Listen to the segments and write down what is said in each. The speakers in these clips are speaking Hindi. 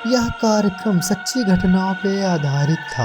यह कार्यक्रम सच्ची घटनाओं पर आधारित था।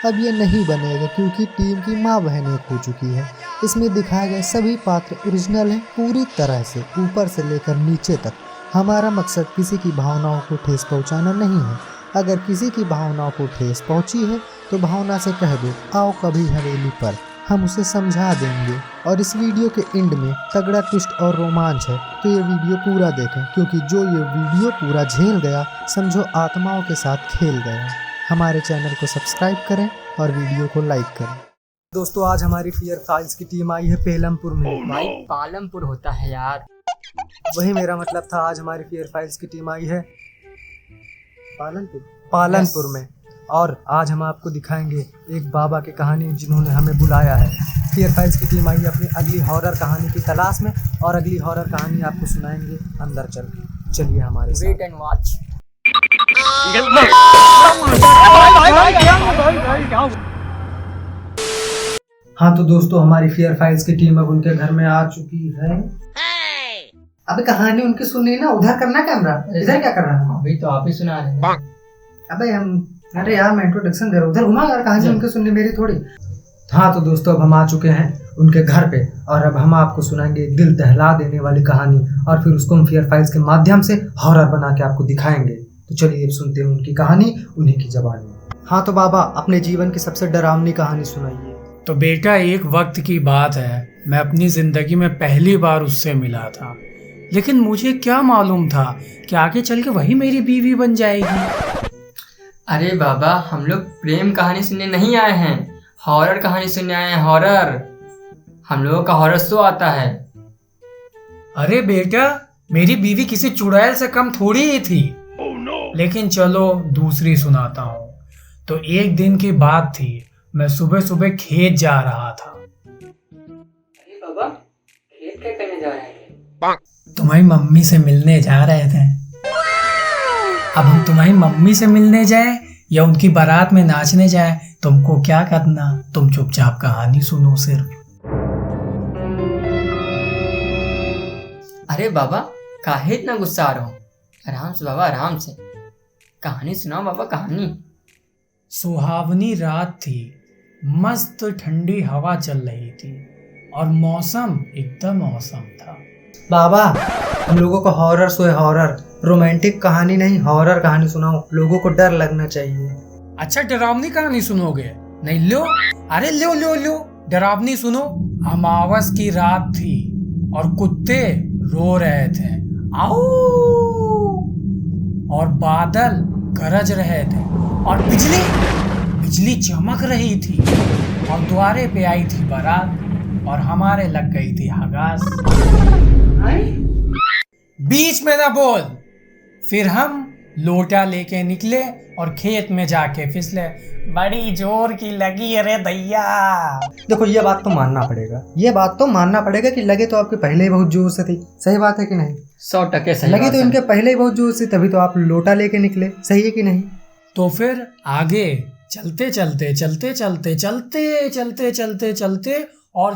अब ये नहीं बनेगा क्योंकि टीम की माँ बहन एक हो चुकी है। इसमें दिखाए गए सभी पात्र ओरिजिनल हैं पूरी तरह से, ऊपर से लेकर नीचे तक। हमारा मकसद किसी की भावनाओं को ठेस पहुंचाना नहीं है। अगर किसी की भावनाओं को ठेस पहुंची है तो भावना से कह दो, आओ कभी हवेली पर, हम उसे समझा देंगे। और इस वीडियो के एंड में तगड़ा ट्विस्ट और रोमांच है, तो ये वीडियो पूरा देखें क्योंकि जो ये वीडियो पूरा झेल गया समझो आत्माओं के साथ खेल गया। हमारे चैनल को सब्सक्राइब करें और वीडियो को लाइक करें। दोस्तों आज हमारी फियर फाइल्स की टीम आई है पेलमपुर में। भाई पालमपुर होता है यार। वही मेरा मतलब था, आज हमारी फियर फाइल्स की टीम आई है पालनपुर में। और आज हम आपको दिखाएंगे एक बाबा की कहानी जिन्होंने हमें बुलाया है। फियर फाइल्स की टीम आई है अपनी अगली हॉरर कहानी की तलाश में, और अगली हॉरर कहानी आपको सुनाएंगे अंदर चल के। चलिए हमारे साथ। Wait and watch. हाँ तो दोस्तों हमारी फियर फाइल्स की टीम अब उनके घर में आ चुकी है। अबे कहानी उनकी सुननी ना, उधर करना कैमरा, इधर क्या कर रहा है? अभी तो आप ही सुना रहे हैं। अबे अरे यार मैं इंट्रोडक्शन दे रहा हूँ, उधर घुमा यार, कहानी उनकी सुननी मेरी थोड़ी। हाँ तो दोस्तों अब हम आ चुके हैं उनके घर पे, और अब हम आपको सुनाएंगे दिल दहला देने वाली कहानी, और फिर उसको हम फियर फाइल्स के माध्यम से हॉरर बना के आपको दिखाएंगे। तो चलिए अब सुनते हैं उनकी कहानी उन्हीं की ज़बान में। हाँ तो बाबा अपने जीवन की सबसे डरावनी कहानी सुनाइए। तो बेटा एक वक्त की बात है, मैं अपनी ज़िंदगी में पहली बार उससे मिला था, लेकिन मुझे क्या मालूम था कि आगे चल के वही मेरी बीवी बन जाएगी। अरे बाबा हम लोग प्रेम कहानी सुनने नहीं आए हैं, हॉरर कहानी सुनने आए हैं। हॉरर हम लोगों का हॉरर शो आता है। अरे बेटा मेरी बीवी किसी चुड़ैल से कम थोड़ी ही थी। लेकिन चलो दूसरी सुनाता हूँ। तो एक दिन की बात थी, मैं सुबह सुबह खेत जा रहा था। अरे बाबा खेत क्या करने जा रहे हैं? तुम्हारी मम्मी से मिलने जा रहे थे। अब हम तुम्हारी मम्मी से मिलने जाए या उनकी बारात में नाचने जाए, तुमको क्या करना, तुम चुपचाप कहानी सुनो सिर्फ। अरे बाबा काहे इतना गुस्सा आ रहा हूँ? आराम से बाबा आराम से, कहानी सुनाओ बाबा कहानी। सुहावनी रात थी, मस्त ठंडी हवा चल रही थी और मौसम एकदम औसम था। बाबा हम लोगों का हॉरर शो है, हॉरर, रोमांटिक कहानी नहीं, हॉरर कहानी सुनाओ, लोगों को डर लगना चाहिए। अच्छा डरावनी कहानी सुनोगे? नहीं लो, अरे लो लो लो डरावनी सुनो। अमावस की रात थी और कुत्ते रो रहे थे आओ, और बादल गरज रहे थे और बिजली चमक रही थी, और द्वारे पे आई थी बारात और हमारे लग गई थी हगास। बीच में ना बोल। फिर हम लोटा लेके निकले और खेत में जाके फिसले, बड़ी जोर की लगी अरे भैया। देखो ये बात तो मानना पड़ेगा कि लगे तो आपके पहले ही बहुत जोर से थी। सही बात है कि नहीं? 100% सही लगे बात तो है। इनके पहले ही बहुत जोर से, तभी तो आप लोटा लेके निकले। सही है कि नहीं? तो फिर आगे चलते और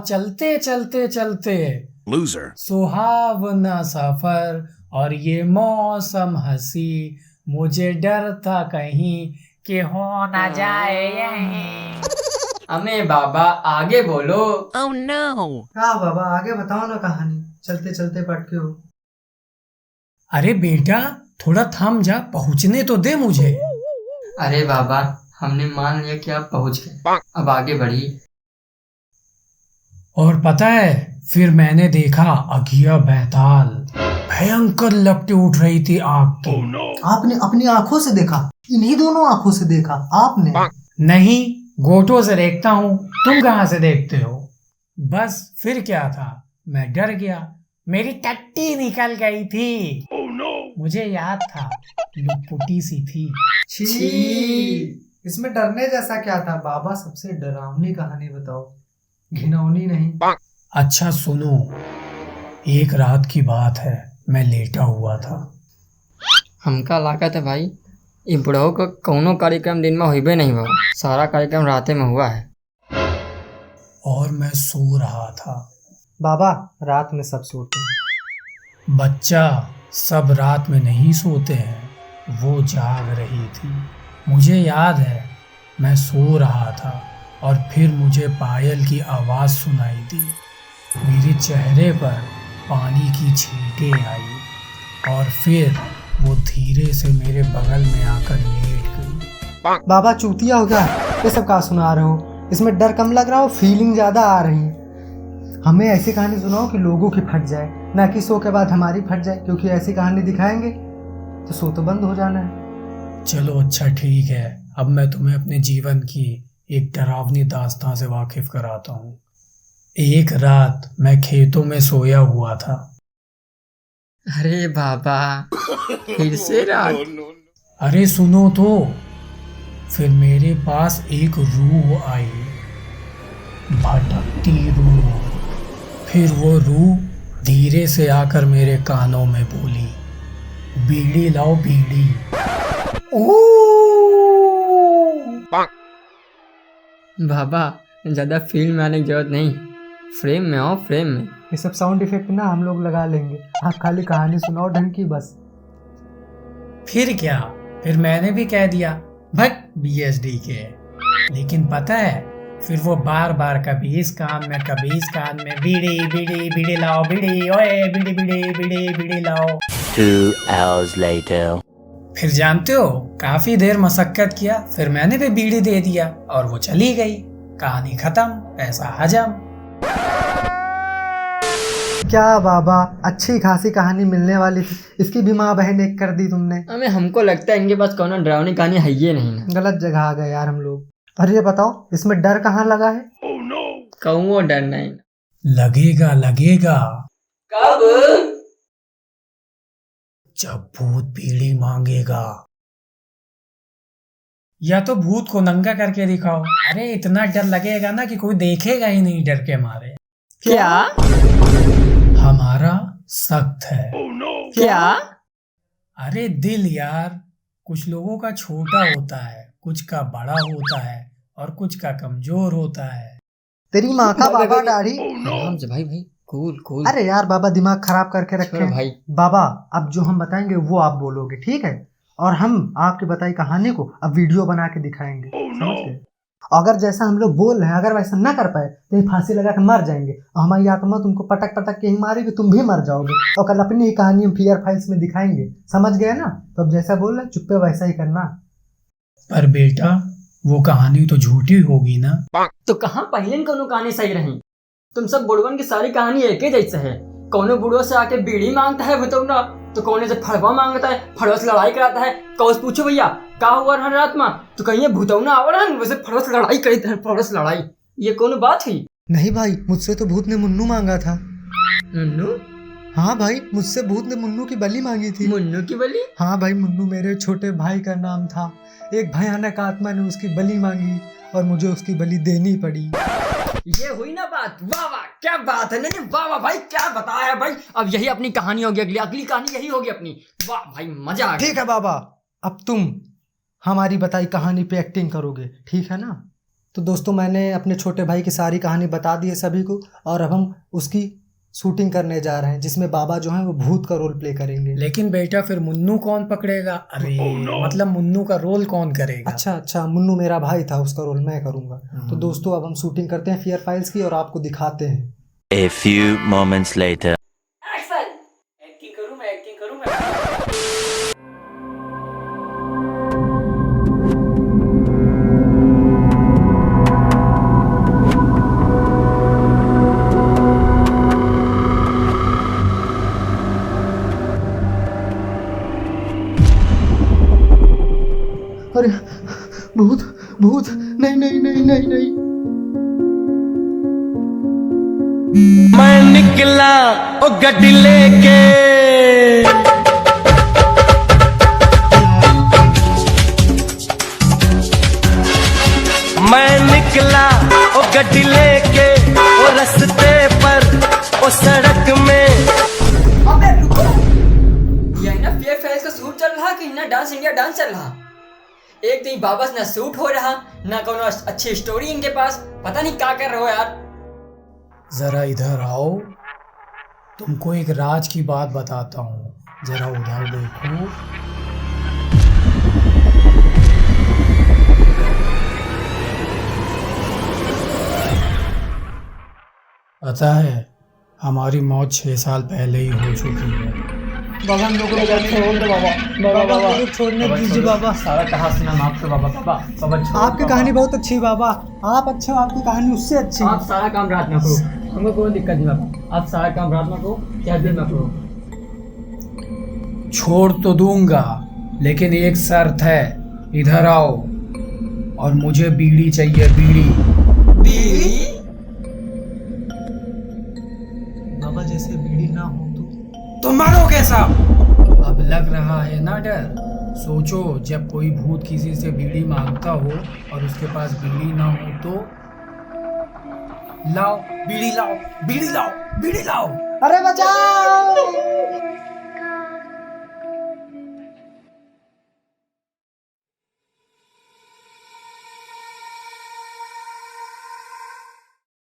चलते Loser. सुहावना सफर और ये मौसम हंसी, मुझे डर था कहीं कि हो ना जाए यहीं। अमे बाबा आगे बोलो। हाँ बाबा आगे बताओ ना कहानी, चलते चलते पटके हो। अरे बेटा थोड़ा थम जा, पहुंचने तो दे मुझे। अरे बाबा हमने मान लिया कि आप पहुंच गए, अब आगे बढ़िए। और पता है फिर मैंने देखा अघिया बैताल, भयंकर लपटें उठ रही थी आग की। आपने अपनी आंखों से देखा? इन्हीं दोनों आंखों से देखा आपने? नहीं, गोटों से देखता हूँ, तुम कहाँ से देखते हो? बस फिर क्या था, मैं डर गया, मेरी टट्टी निकल गई थी। मुझे याद था लुटपुटी सी थी। छी, इसमें डरने जैसा क्या था बाबा? सबसे डरावनी कहानी बताओ, घिनौनी नहीं। अच्छा सुनो, एक रात की बात है, मैं लेटा हुआ था। हमका लागत है भाई इ बुढ़ऊ का कौनो कार्यक्रम दिन में होइबे नहीं हुआ, सारा कार्यक्रम राते में हुआ है। और मैं सो रहा था। बाबा रात में सब सोते हैं। बच्चा सब रात में नहीं सोते हैं, वो जाग रही थी। मुझे याद है मैं सो रहा था और फिर मुझे पायल की आवाज़ सुनाई दी। मेरे चेहरे पर पानी की छींटें आई और फिर वो धीरे से मेरे बगल में आकर लेट गई। बाबा चूतिया हो गया, ये सब कहा सुना रहे हो? इसमें डर कम लग रहा हो, फीलिंग ज़्यादा आ रही है। हमें ऐसी कहानी सुनाओ कि लोगों की फट जाए, ना कि शो के बाद हमारी फट जाए, क्योंकि ऐसी कहानी दिखाएंगे तो शो तो बंद हो जाना है। चलो अच्छा ठीक है, अब मैं तुम्हें अपने जीवन की एक डरावनी दास्तां से वाकिफ कराता हूँ। एक रात मैं खेतों में सोया हुआ था। अरे बाबा, फिर से रात? अरे सुनो तो, फिर मेरे पास एक रूह आई, भटकती रूह। फिर वो रूह धीरे से आकर मेरे कानों में बोली, बीड़ी लाओ बीड़ी। बाबा ज़्यादा फील्ड में आने की जरूरत नहीं, फ्रेम में आओ, फ्रेम में। ये सब साउंड इफेक्ट ना हम लोग लगा लेंगे, आप खाली कहानी सुनाओ ढंग की बस। फिर क्या, फिर मैंने भी कह दिया भट BSD के। लेकिन पता है, फिर वो बार बार कभी इस कान में कभी इस कान में, बीड़ी बीड़ी बीड़ी लाओ बीड़ी, ओए बीड़ी बीड़ी बीड़ी बीड़ी लाओ। 2 hours later. फिर जानते हो, काफी देर मशक्कत किया, फिर मैंने भी बीड़ी दे दिया और वो चली गई। कहानी खत्म, पैसा हजम। क्या बाबा, अच्छी खासी कहानी मिलने वाली थी, इसकी भी माँ बहन एक कर दी तुमने। हमें हमको लगता है इनके पास कौन डरावनी कहानी है ही नहीं ना। गलत जगह आ गए यार हम लोग। और ये बताओ, इसमें डर कहाँ लगा है? कहूँ डर नहीं। लगेगा लगेगा, कब? जब भूत बीड़ी मांगेगा। या तो भूत को नंगा करके दिखाओ। अरे इतना डर लगेगा ना कि कोई देखेगा ही नहीं डर के मारे। क्या? हमारा सख्त है। क्या? अरे दिल यार, कुछ लोगों का छोटा होता है, कुछ का बड़ा होता है और कुछ का कमजोर होता है। तेरी माँ का बाबा दाढ़ी। आराम से भाई, कूल कूल। अरे यार बाबा, दिमाग खराब करके रखे छोड़ो भाई। बाबा, अब जो हम बताएंगे वो आप बोलोगे, ठीक है? और हम आपकी बताई कहानी को अब वीडियो बना के दिखाएंगे, समझ गए? अगर जैसा हम लोग बोल रहे हैं, अगर वैसा ना कर पाए तो ये फांसी लगा के मर जाएंगे और हमारी आत्मा तुमको पटक पटक के ही मारेगी, तुम भी मर जाओगे। और कल अपनी ही कहानी हम फियर फाइल्स में दिखाएंगे, समझ गए ना? तो अब जैसा बोल रहे चुप्पे वैसा ही करना। पर बेटा, वो कहानी तो झूठी होगी ना? तो कहाँ पहले कोनो कहानी सही रही? तुम सब बुढ़वन की सारी कहानी एक ही जैसे है। कौनो बुढ़ो से आके बीड़ी मांगता है भुतौना, तो कौने से फड़वा मांगता है, फड़वा से लड़ाई कराता है। कौस पूछो भैया का हुआ हर रात में, तो कहीं भूतौना आवड़ है वैसे फड़वा से लड़ाई करी है, फड़वा से लड़ाई। ये कौन बात हुई? नहीं भाई, मुझसे तो भूत ने मुन्नू मांगा था। मुन्नू? हाँ भाई, मुझसे भूत ने मुन्नू की बलि मांगी थी। मुन्नू की बलि? हाँ भाई, मुन्नू मेरे छोटे भाई का नाम था। एक भयानक आत्मा ने उसकी बलि मांगी और मुझे उसकी बलि देनी पड़ी। ये हुई ना बात। वाह वाह, क्या बात है। नहीं वाह वाह भाई, क्या बताया भाई। अब यही अपनी कहानी होगी, अगली कहानी यही होगी अपनी। वाह भाई, मजा आ गया। ठीक है बाबा, अब तुम हमारी बताई कहानी पे एक्टिंग करोगे, ठीक है ना? तो दोस्तों, मैंने अपने छोटे भाई की सारी कहानी बता दी है सभी को, और अब हम उसकी शूटिंग करने जा रहे हैं, जिसमें बाबा जो है वो भूत का रोल प्ले करेंगे। लेकिन बेटा, फिर मुन्नू कौन पकड़ेगा? अरे मतलब मुन्नू का रोल कौन करेगा? अच्छा, मुन्नू मेरा भाई था, उसका रोल मैं करूंगा। तो दोस्तों, अब हम शूटिंग करते हैं फियर फाइल्स की और आपको दिखाते हैं। A few moments later. Acting करूं मैं। अरे भूत भूत, नहीं नहीं नहीं नहीं नहीं। मैं निकला ओ गड्डी लेके, मैं निकला ओ गड्डी लेके, ओ रास्ते पर ओ सड़क में। अबे रुको, ये ना फियर फाइल्स का शूट चल रहा कि ना डांस इंडिया डांस चल रहा? एक दिन बाबा से ना शूट हो रहा, ना कोनो अच्छी स्टोरी इनके पास। पता नहीं क्या कर रहे हो यार। जरा इधर आओ, तुमको एक राज की बात बताता हूँ, जरा उधर देखो। पता है हमारी मौत 6 साल पहले ही हो चुकी है। बाबा हम लोगों को छोड़ दो बाबा। बाबा बाबा छोड़ने बाबा, दीजिए छोड़ो। बाबा। सारा कहानी सुना माफ करो बाबा। बाबा बाबा छोड़ो आपकी बाबा। कहानी बहुत अच्छी है बाबा। आप अच्छे हो, आपकी कहानी उससे अच्छी आप है। सारा काम रात में करो, हमको कोई दिक्कत नहीं बाबा। आप सारा काम रात में करो या दिन में करो। छोड़ तो दूंगा लेकिन एक शर्त है, इधर आओ और मुझे बीड़ी चाहिए, बीड़ी। बाबा जैसे बीड़ी ना हो तो मारो कैसा? अब लग रहा है ना डर? सोचो जब कोई भूत किसी से बीड़ी मांगता हो और उसके पास बीड़ी ना हो तो लाओ बीड़ी, लाओ बीड़ी, लाओ बीड़ी, लाओ। अरे बचाओ।